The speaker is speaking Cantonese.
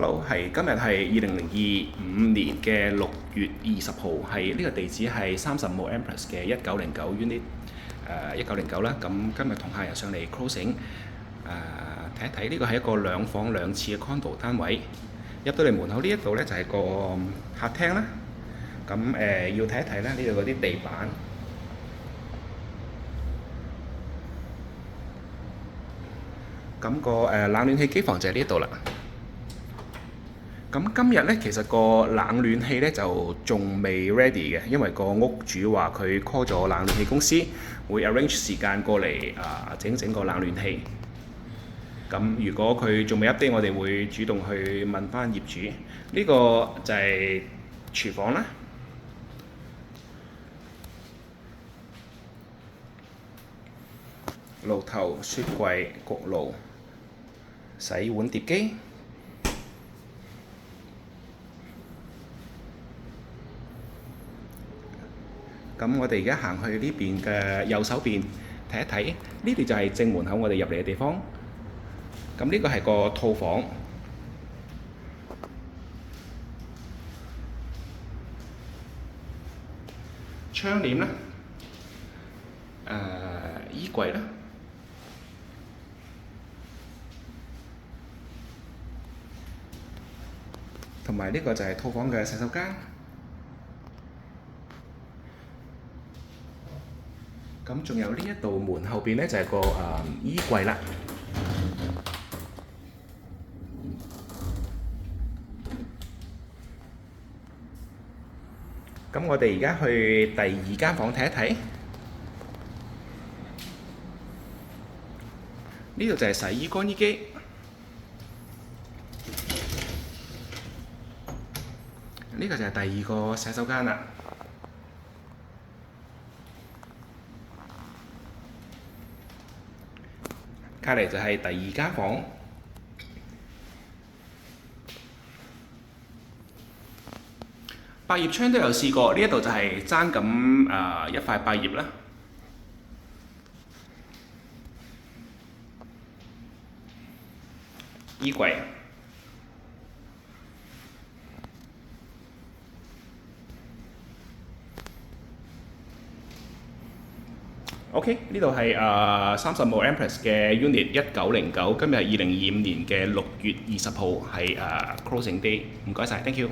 Hello，今日係2025年嘅6月20號，係呢個地址係35 Empress 嘅1909 unit，1909啦。咁今日同客人上嚟 closing，睇一睇呢個係一個2房2廁嘅 condo 單位。入到嚟門口呢一度咧就係個客廳啦。咁要睇一睇咧呢度嗰啲地板。咁個冷暖氣機房就喺呢度啦。咁今日咧，其實個冷暖氣咧就仲未 ready 嘅，因為個屋主話佢 call 咗冷暖氣公司，會 arrange 時間過嚟整個冷暖氣。咁如果佢仲未 update，我哋會主動去問翻業主。呢個就係廚房啦。爐頭、雪櫃、焗爐、洗碗碟機。咁我哋而家行去呢邊嘅右手邊睇一睇，呢度就係正門口我哋入嚟嘅地方。咁呢個係個套房，窗簾啦，衣櫃啦，同埋呢個就係套房嘅洗手間。咁仲有呢一道門後邊咧就係個衣櫃啦。咁我哋而家去第2間房睇一睇。呢度就係洗衣乾衣機。呢個就係第2個洗手間啦。隔離就係第2間房，百葉窗都有試過，呢一度就係爭咁一塊百葉啦。衣櫃，OK， 呢度係35 Empress 嘅 Unit 1909，今日係2025年嘅6月20號，係closing day。唔該晒 ，thank you。